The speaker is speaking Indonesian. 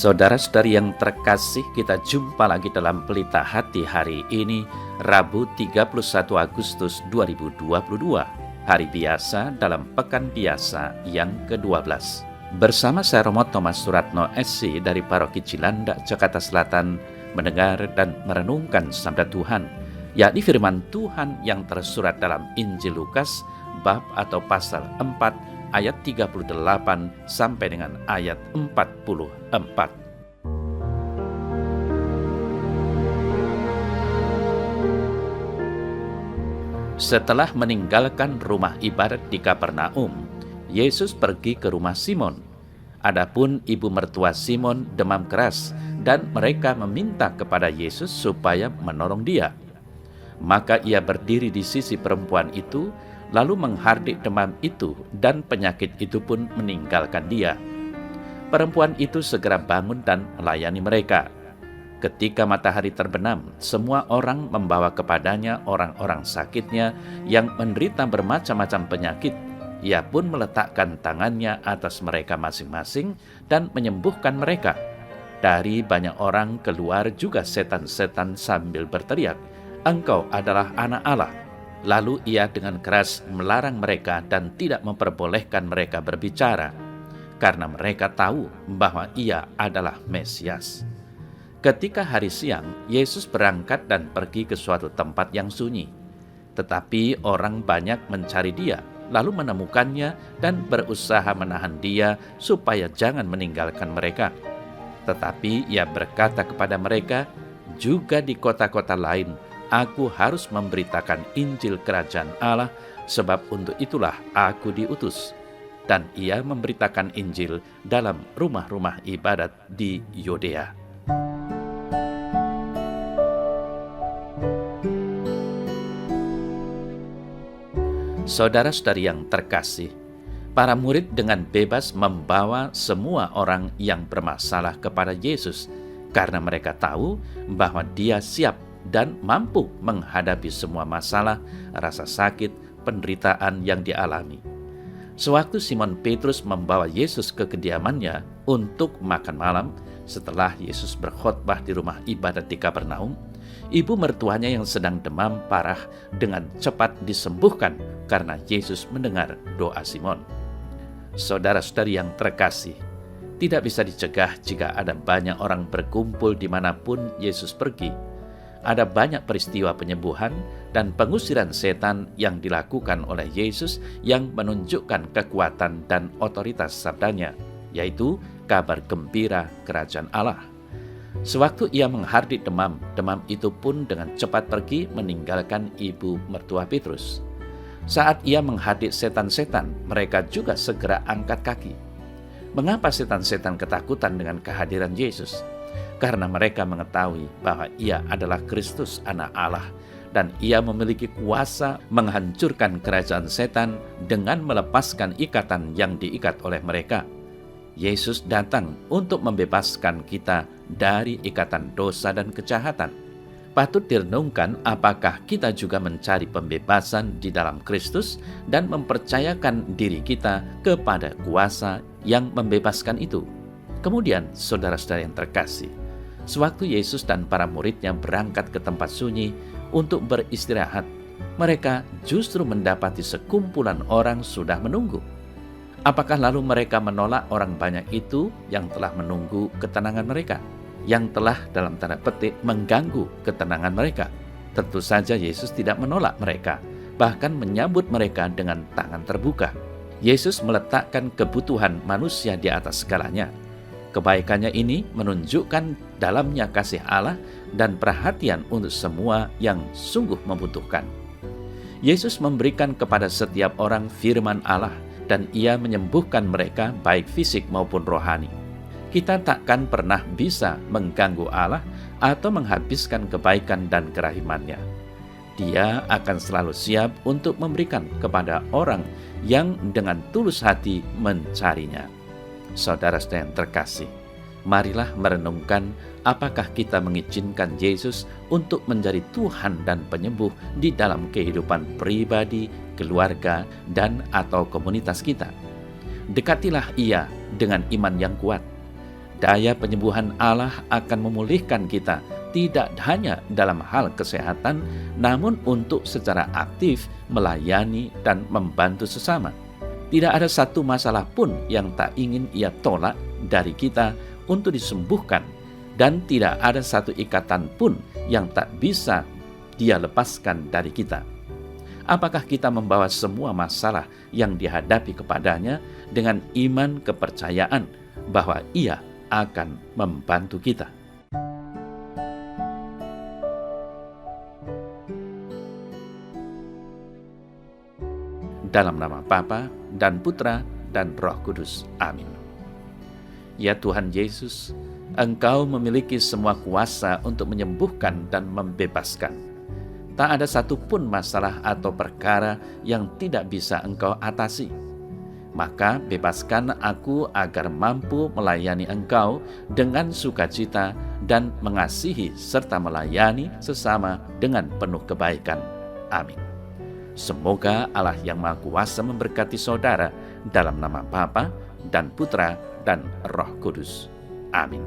Saudara-saudari yang terkasih, kita jumpa lagi dalam Pelita Hati hari ini, Rabu 31 Agustus 2022, hari biasa dalam Pekan Biasa yang ke-12. Bersama saya Romo Thomas Suratno SC dari Paroki Cilandak, Jakarta Selatan, mendengar dan merenungkan sabda Tuhan, yakni firman Tuhan yang tersurat dalam Injil Lukas, bab atau pasal 4, ayat 38 sampai dengan ayat 44. Setelah meninggalkan rumah ibadat di Kapernaum, Yesus pergi ke rumah Simon. Adapun ibu mertua Simon demam keras dan mereka meminta kepada Yesus supaya menolong dia. Maka ia berdiri di sisi perempuan itu, lalu menghardik demam itu, dan penyakit itu pun meninggalkan dia. Perempuan itu segera bangun dan melayani mereka. Ketika matahari terbenam, semua orang membawa kepadanya orang-orang sakitnya yang menderita bermacam-macam penyakit. Ia pun meletakkan tangannya atas mereka masing-masing dan menyembuhkan mereka. Dari banyak orang keluar juga setan-setan sambil berteriak, "Engkau adalah Anak Allah." Lalu ia dengan keras melarang mereka dan tidak memperbolehkan mereka berbicara, karena mereka tahu bahwa ia adalah Mesias. Ketika hari siang, Yesus berangkat dan pergi ke suatu tempat yang sunyi. Tetapi orang banyak mencari dia, lalu menemukannya dan berusaha menahan dia supaya jangan meninggalkan mereka. Tetapi ia berkata kepada mereka, "Juga di kota-kota lain, aku harus memberitakan Injil Kerajaan Allah, sebab untuk itulah aku diutus." Dan ia memberitakan Injil dalam rumah-rumah ibadat di Yudea. Saudara-saudari yang terkasih, para murid dengan bebas membawa semua orang yang bermasalah kepada Yesus, karena mereka tahu bahwa dia siap dan mampu menghadapi semua masalah, rasa sakit, penderitaan yang dialami. Sewaktu Simon Petrus membawa Yesus ke kediamannya untuk makan malam, setelah Yesus berkhotbah di rumah ibadat di Kapernaum, ibu mertuanya yang sedang demam parah dengan cepat disembuhkan karena Yesus mendengar doa Simon. Saudara-saudari yang terkasih, tidak bisa dicegah jika ada banyak orang berkumpul dimanapun Yesus pergi. Ada banyak peristiwa penyembuhan dan pengusiran setan yang dilakukan oleh Yesus yang menunjukkan kekuatan dan otoritas sabdanya, yaitu kabar gembira kerajaan Allah. Sewaktu ia menghardik demam itu pun dengan cepat pergi meninggalkan ibu mertua Petrus. Saat ia menghardik setan-setan, mereka juga segera angkat kaki. Mengapa setan-setan ketakutan dengan kehadiran Yesus? Karena mereka mengetahui bahwa ia adalah Kristus, Anak Allah, dan ia memiliki kuasa menghancurkan kerajaan setan dengan melepaskan ikatan yang diikat oleh mereka. Yesus datang untuk membebaskan kita dari ikatan dosa dan kejahatan. Patut direnungkan apakah kita juga mencari pembebasan di dalam Kristus dan mempercayakan diri kita kepada kuasa yang membebaskan itu. Kemudian, saudara-saudara yang terkasih, sewaktu Yesus dan para muridnya berangkat ke tempat sunyi untuk beristirahat, mereka justru mendapati sekumpulan orang sudah menunggu. Apakah lalu mereka menolak orang banyak itu yang telah menunggu ketenangan mereka, yang telah dalam tanda petik mengganggu ketenangan mereka? Tentu saja Yesus tidak menolak mereka, bahkan menyambut mereka dengan tangan terbuka. Yesus meletakkan kebutuhan manusia di atas segalanya. Kebaikannya ini menunjukkan dalamnya kasih Allah dan perhatian untuk semua yang sungguh membutuhkan. Yesus memberikan kepada setiap orang firman Allah, dan ia menyembuhkan mereka baik fisik maupun rohani. Kita takkan pernah bisa mengganggu Allah atau menghabiskan kebaikan dan kerahimannya. Dia akan selalu siap untuk memberikan kepada orang yang dengan tulus hati mencarinya. Saudara-saudara yang terkasih, marilah merenungkan apakah kita mengizinkan Yesus untuk menjadi Tuhan dan penyembuh di dalam kehidupan pribadi, keluarga, dan atau komunitas kita. Dekatilah Ia dengan iman yang kuat. daya penyembuhan Allah akan memulihkan kita, tidak hanya dalam hal kesehatan, namun untuk secara aktif melayani dan membantu sesama. Tidak ada satu masalah pun yang tak ingin Ia tolak dari kita untuk disembuhkan, dan tidak ada satu ikatan pun yang tak bisa Dia lepaskan dari kita. Apakah kita membawa semua masalah yang dihadapi kepadanya dengan iman kepercayaan bahwa Ia akan membantu kita? Dalam nama Bapa dan Putra dan Roh Kudus. Amin. Ya Tuhan Yesus, Engkau memiliki semua kuasa untuk menyembuhkan dan membebaskan. Tak ada satupun masalah atau perkara yang tidak bisa Engkau atasi. Maka bebaskan aku agar mampu melayani Engkau dengan sukacita dan mengasihi serta melayani sesama dengan penuh kebaikan. Amin. Semoga Allah yang Maha Kuasa memberkati saudara dalam nama Bapa dan Putra dan Roh Kudus. Amin.